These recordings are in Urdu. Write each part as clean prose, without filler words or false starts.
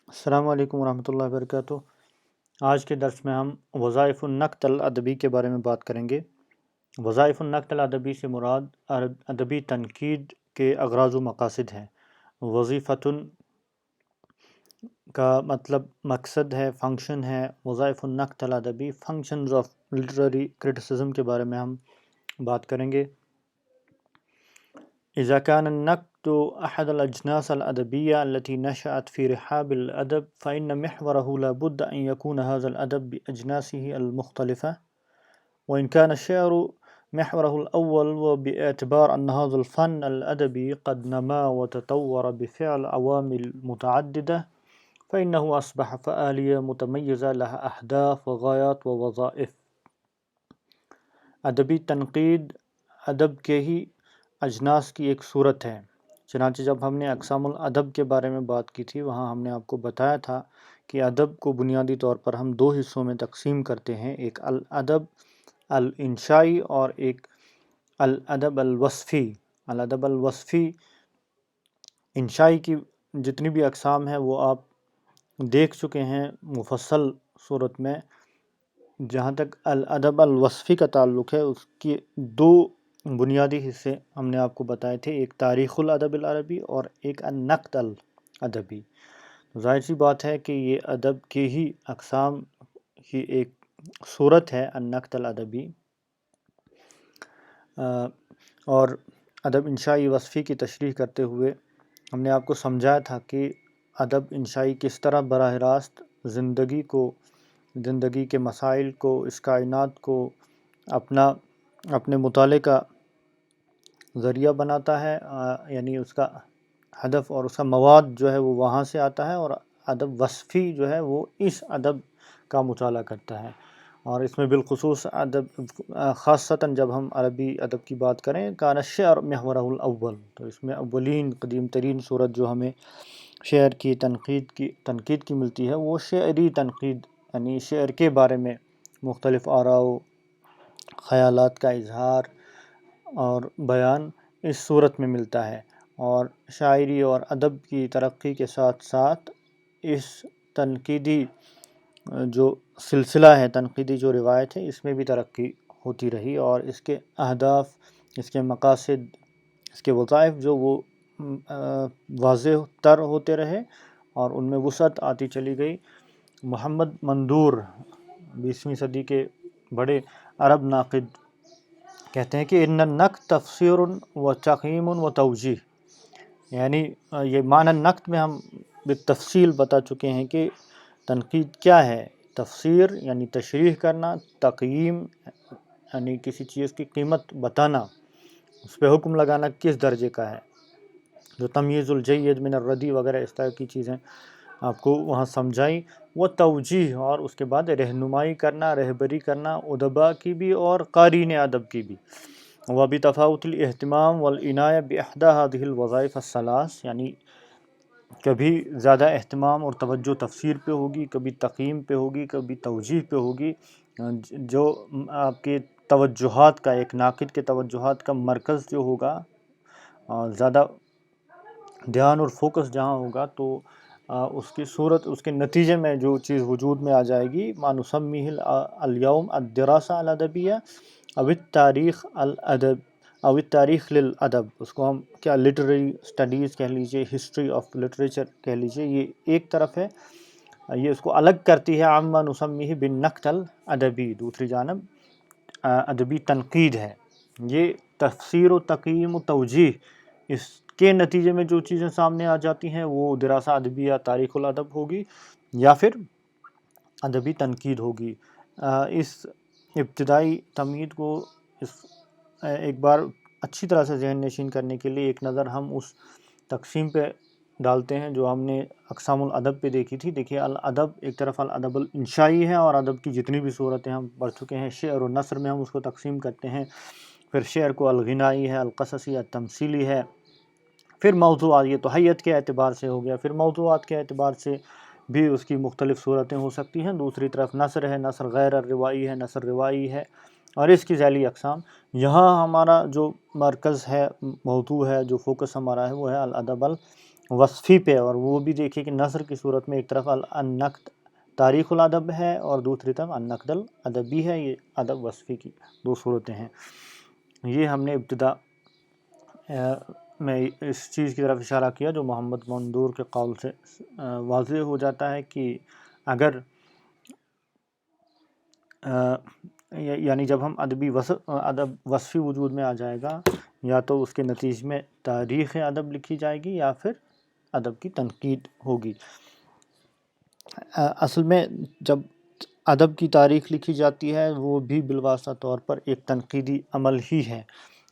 السلام علیکم ورحمۃ اللہ وبرکاتہ۔ آج کے درس میں ہم وظائف النقد الادبی کے بارے میں بات کریں گے۔ وظائف النقد الادبی سے مراد ادبی تنقید کے اغراض و مقاصد ہیں۔ وظیفتن کا مطلب مقصد ہے، فنکشن ہے۔ وظائف النقد الادبی، فنکشنز آف لٹریری کرٹیسزم کے بارے میں ہم بات کریں گے۔ إذا كان النقد أحد الأجناس الأدبية التي نشأت في رحاب الأدب فإن محوره لا بد أن يكون هذا الأدب بأجناسه المختلفة، وإن كان الشعر محوره الأول، وباعتبار أن هذا الفن الأدبي قد نما وتطور بفعل عوامل متعددة فإنه أصبح فعالية متميزة لها أهداف وغايات ووظائف۔ ادبی تنقید ادب کے ہی اجناس کی ایک صورت ہے۔ چنانچہ جب ہم نے اقسام الادب کے بارے میں بات کی تھی، وہاں ہم نے آپ کو بتایا تھا کہ ادب کو بنیادی طور پر ہم دو حصوں میں تقسیم کرتے ہیں، ایک الادب الانشائی اور ایک الادب الوصفی۔ الادب الوصفی، انشائی کی جتنی بھی اقسام ہیں وہ آپ دیکھ چکے ہیں مفصل صورت میں۔ جہاں تک الادب الوصفی کا تعلق ہے، اس کے دو بنیادی حصے ہم نے آپ کو بتائے تھے، ایک تاریخ الادب العربی اور ایک النقد الادبی۔ ظاہر سی بات ہے کہ یہ ادب کے ہی اقسام کی ایک صورت ہے النقد الادبی، اور ادب انشائی وصفی کی تشریح کرتے ہوئے ہم نے آپ کو سمجھایا تھا کہ ادب انشائی کس طرح براہ راست زندگی کے مسائل کو، اس کائنات کو اپنے مطالعے کا ذریعہ بناتا ہے، یعنی اس کا ہدف اور اس کا مواد جو ہے وہ وہاں سے آتا ہے، اور ادب وصفی جو ہے وہ اس ادب کا مطالعہ کرتا ہے۔ اور اس میں بالخصوص خاصتاً جب ہم عربی ادب کی بات کریں، کان الشعر محورہ الاول، تو اس میں اولین قدیم ترین صورت جو ہمیں شعر کی تنقید کی ملتی ہے وہ شعری تنقید، یعنی شعر کے بارے میں مختلف آراء و خیالات کا اظہار اور بیان اس صورت میں ملتا ہے۔ اور شاعری اور ادب کی ترقی کے ساتھ ساتھ اس تنقیدی جو سلسلہ ہے، تنقیدی جو روایت ہے، اس میں بھی ترقی ہوتی رہی، اور اس کے اہداف، اس کے مقاصد، اس کے وظائف جو وہ واضح تر ہوتے رہے اور ان میں وسعت آتی چلی گئی۔ محمد مندور 20ویں صدی کے بڑے عرب ناقد کہتے ہیں کہ ان النقد تفسیر و تقییم و توجیہ، یعنی یہ معنی نقد میں ہم بالتفصیل بتا چکے ہیں کہ تنقید کیا ہے۔ تفسیر یعنی تشریح کرنا، تقییم یعنی کسی چیز کی قیمت بتانا، اس پہ حکم لگانا کس درجے کا ہے، جو تمییز الجید من الردی وغیرہ اس طرح کی چیزیں آپ کو وہاں سمجھائی۔ وہ توجیہ، اور اس کے بعد رہنمائی کرنا، رہبری کرنا ادباء کی بھی اور قارئین ادب کی بھی۔ وبتفاوت الاہتمام والعنایہ باحدی هذه الوظائف الثلاث، یعنی کبھی زیادہ اہتمام اور توجہ تفسیر پہ ہوگی، کبھی تقییم پہ ہوگی، کبھی توجیہ پہ ہوگی۔ جو آپ کے توجہات کا، ایک ناقد کے توجہات کا مرکز جو ہوگا، زیادہ دھیان اور فوکس جہاں ہوگا، تو اس کی صورت، اس کے نتیجے میں جو چیز وجود میں آ جائے گی، ما نسمیہ اليوم الدراسہ الادبیہ او التاریخ الادب او التاریخ للادب، اس کو ہم کیا لٹریری اسٹڈیز کہہ لیجئے، ہسٹری آف لٹریچر کہہ لیجئے، یہ ایک طرف ہے، یہ اس کو الگ کرتی ہے عما نسمیہ بالنقد الادبی۔ دوسری جانب ادبی تنقید ہے، یہ تفسیر و تقییم و توجیہ، اس کے نتیجے میں جو چیزیں سامنے آ جاتی ہیں وہ دراسہ ادبیہ تاریخ الادب ہوگی یا پھر ادبی تنقید ہوگی۔ اس ابتدائی تمہید کو ایک بار اچھی طرح سے ذہن نشین کرنے کے لیے ایک نظر ہم اس تقسیم پہ ڈالتے ہیں جو ہم نے اقسام الادب پہ دیکھی تھی۔ دیکھیے، الادب ایک طرف الادب الانشائی ہے، اور ادب کی جتنی بھی صورتیں ہم پڑھ چکے ہیں، شعر و نثر میں ہم اس کو تقسیم کرتے ہیں، پھر شعر کو الغنائی ہے، القصصی، التمثیلی ہے، پھر موضوعات، یہ تو حیت کے اعتبار سے ہو گیا، پھر موضوعات کے اعتبار سے بھی اس کی مختلف صورتیں ہو سکتی ہیں۔ دوسری طرف نثر ہے، نثر غیر الروائی ہے، نثر روائی ہے، اور اس کی ذیلی اقسام۔ یہاں ہمارا جو مرکز ہے، موضوع ہے، جو فوکس ہمارا ہے، وہ ہے الادب وصفی پہ، اور وہ بھی دیکھیے کہ نثر کی صورت میں ایک طرف النقد تاریخ الادب ہے اور دوسری طرف النقد الادبی ہے. یہ ادب وصفی کی دو صورتیں ہیں. یہ ہم نے ابتدا میں اس چیز کی طرف اشارہ کیا جو محمد مندور کے قول سے واضح ہو جاتا ہے کہ اگر یعنی جب ہم ادب وصفی وجود میں آ جائے گا، یا تو اس کے نتیجے میں تاریخ ادب لکھی جائے گی یا پھر ادب کی تنقید ہوگی. اصل میں جب ادب کی تاریخ لکھی جاتی ہے وہ بھی بالواسطہ طور پر ایک تنقیدی عمل ہی ہے.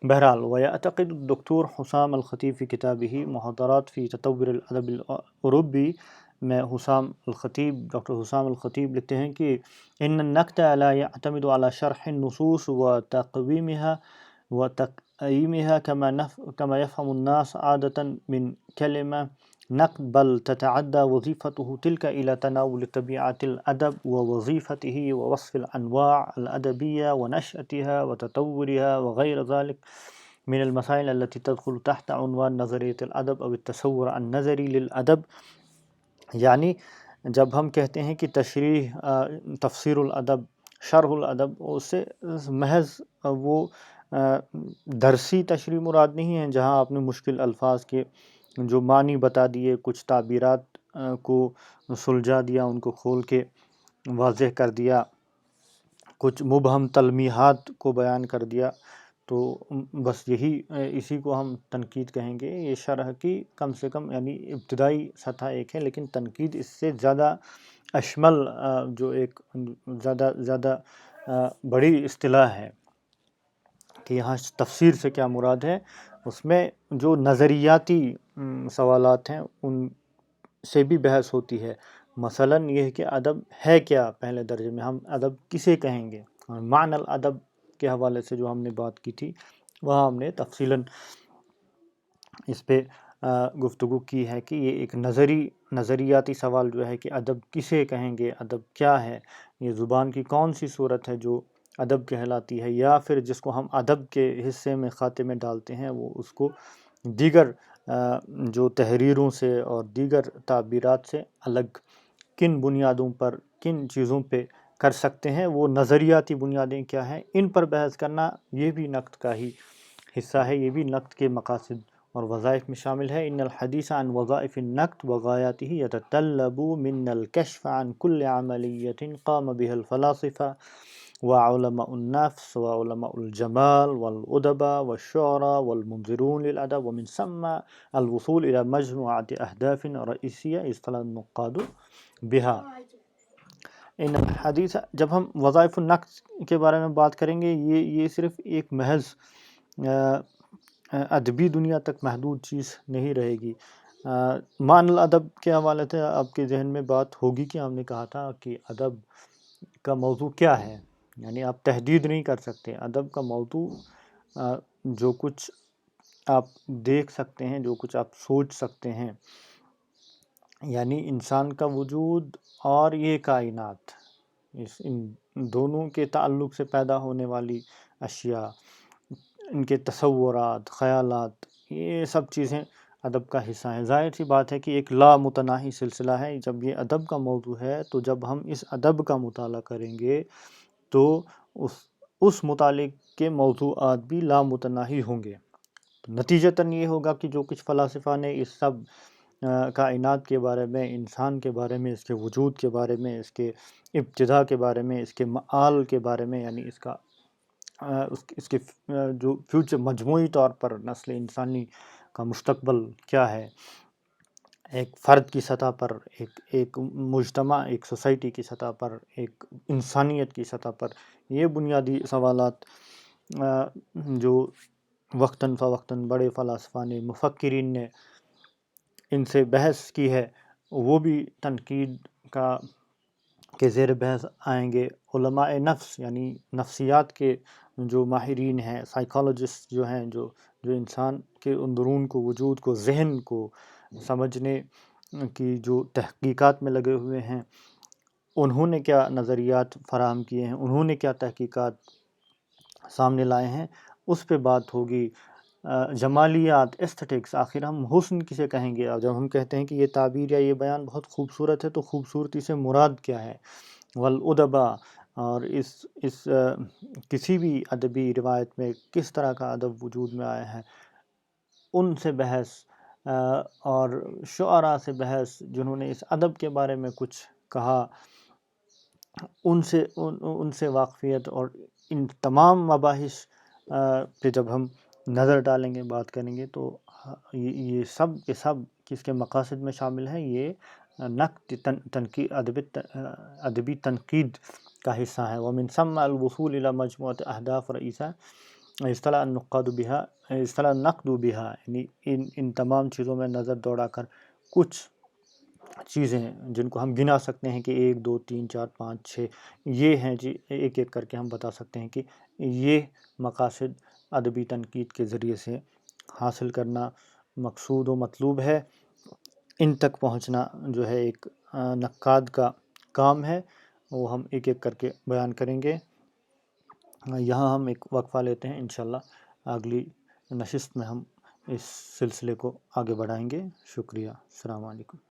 بہرحال ويعتقد الدكتور حسام الخطيب في كتابه محاضرات في تطور الادب الاوروبی میں ڈاکٹر حسام الخطیب لکھتے ہیں کہ ان النقد لا يعتمد على شرح النصوص وتقييمها كما يفهم الناس عادة من كلمة نقد، بل تتعدى وظيفته تلك إلى تناول طبيعة الأدب ووظيفته ووصف الأنواع الأدبية ونشأتها وتطورها وغير ذلك من المسائل التي تدخل تحت عنوان نظرية الأدب أو التصور النظري للأدب. یعنی جب ہم کہتے ہیں کہ تشریح، تفسیر الادب، شرح الادب، اس سے محض وہ درسی تشریح مراد نہیں ہے جہاں آپ نے مشکل الفاظ کے جو معنی بتا دیے، کچھ تعبیرات کو سلجھا دیا، ان کو کھول کے واضح کر دیا، کچھ مبہم تلمیحات کو بیان کر دیا، تو بس اسی کو ہم تنقید کہیں گے. یہ شرح کی کم سے کم یعنی ابتدائی سطح ایک ہے، لیکن تنقید اس سے زیادہ اشمل جو ایک زیادہ بڑی اصطلاح ہے کہ یہاں تفسیر سے کیا مراد ہے. اس میں جو نظریاتی سوالات ہیں ان سے بھی بحث ہوتی ہے. مثلا یہ ہے کہ ادب ہے کیا، پہلے درجے میں ہم ادب کسے کہیں گے. معنی الادب کے حوالے سے جو ہم نے بات کی تھی وہاں ہم نے تفصیلاً اس پہ گفتگو کی ہے کہ یہ ایک نظریاتی سوال جو ہے کہ ادب کسے کہیں گے، ادب کیا ہے، یہ زبان کی کون سی صورت ہے جو ادب کہلاتی ہے، یا پھر جس کو ہم ادب کے حصے میں خاتے میں ڈالتے ہیں وہ اس کو دیگر جو تحریروں سے اور دیگر تعبیرات سے الگ کن بنیادوں پر، کن چیزوں پہ کر سکتے ہیں. وہ نظریاتی بنیادیں کیا ہیں، ان پر بحث کرنا یہ بھی نقد کا ہی حصہ ہے، یہ بھی نقد کے مقاصد اور وظائف میں شامل ہے. ان الحدیث عن وظائف النقد وغایاته يتطلب من الكشف عن كل عملية قام بها الفلاسفة وعلماء النفس وعلماء الجمال والأدباء والشعراء والمنظرون للأدب، ومن ثم الوصول إلى مجموعة أهداف رئيسية يصطلح النقاد بها. ان الحدیث، جب ہم وظائف النقد کے بارے میں بات کریں گے، یہ صرف ایک محض ادبی دنیا تک محدود چیز نہیں رہے گی. معنی الادب کے حوالے سے آپ کے ذہن میں بات ہوگی کہ ہم نے کہا تھا کہ ادب کا موضوع کیا ہے، یعنی آپ تحدید نہیں کر سکتے. ادب کا موضوع جو کچھ آپ دیکھ سکتے ہیں، جو کچھ آپ سوچ سکتے ہیں، یعنی انسان کا وجود اور یہ کائنات، ان دونوں کے تعلق سے پیدا ہونے والی اشیاء، ان کے تصورات، خیالات، یہ سب چیزیں ادب کا حصہ ہیں. ظاہر سی بات ہے کہ ایک لا متناہی سلسلہ ہے. جب یہ ادب کا موضوع ہے تو جب ہم اس ادب کا مطالعہ کریں گے تو اس مطالعے کے موضوعات بھی لا متناہی ہوں گے. نتیجتاً یہ ہوگا کہ جو کچھ فلاسفہ نے اس سب کائنات کے بارے میں، انسان کے بارے میں، اس کے وجود کے بارے میں، اس کے ابتدا کے بارے میں، اس کے مآل کے بارے میں، یعنی اس کے جو فیوچر، مجموعی طور پر نسل انسانی کا مستقبل کیا ہے، ایک فرد کی سطح پر، ایک مجتمع، ایک سوسائٹی کی سطح پر، ایک انسانیت کی سطح پر، یہ بنیادی سوالات جو وقتاً فوقتاً بڑے فلاسفہ نے، مفکرین نے ان سے بحث کی ہے، وہ بھی تنقید کے زیر بحث آئیں گے. علماء نفس یعنی نفسیات کے جو ماہرین ہیں، سائیکالوجسٹ جو ہیں، جو انسان کے اندرون کو، وجود کو، ذہن کو سمجھنے کی جو تحقیقات میں لگے ہوئے ہیں، انہوں نے کیا نظریات فراہم کیے ہیں، انہوں نے کیا تحقیقات سامنے لائے ہیں، اس پہ بات ہوگی. جمالیات، ایستھیٹکس، آخر ہم حسن کسے کہیں گے؟ اور جب ہم کہتے ہیں کہ یہ تعبیر یا یہ بیان بہت خوبصورت ہے تو خوبصورتی سے مراد کیا ہے؟ والادبا، اور اس کسی بھی ادبی روایت میں کس طرح کا ادب وجود میں آیا ہے، ان سے بحث، اور شعراء سے بحث جنہوں نے اس ادب کے بارے میں کچھ کہا، ان سے واقفیت، اور ان تمام مباحث پہ جب ہم نظر ڈالیں گے، بات کریں گے، تو یہ سب کے سب کس کے مقاصد میں شامل ہیں؟ یہ نقد تنقید، ادبی تنقید کا حصہ ہے۔ ومن ثم الوصول الى مجموعة اہداف رئیسہ اصطلاح النقاد بها، اصطلاح النقد بها، یعنی ان تمام چیزوں میں نظر دوڑا کر کچھ چیزیں جن کو ہم گنا سکتے ہیں کہ 1 2 3 4 5 6 یہ ہیں جی، ایک ایک کر کے ہم بتا سکتے ہیں کہ یہ مقاصد ادبی تنقید کے ذریعے سے حاصل کرنا مقصود و مطلوب ہے۔ ان تک پہنچنا جو ہے ایک نقاد کا کام ہے، وہ ہم ایک ایک کر کے بیان کریں گے۔ یہاں ہم ایک وقفہ لیتے ہیں، انشاءاللہ اگلی نشست میں ہم اس سلسلے کو آگے بڑھائیں گے۔ شکریہ، السلام علیکم۔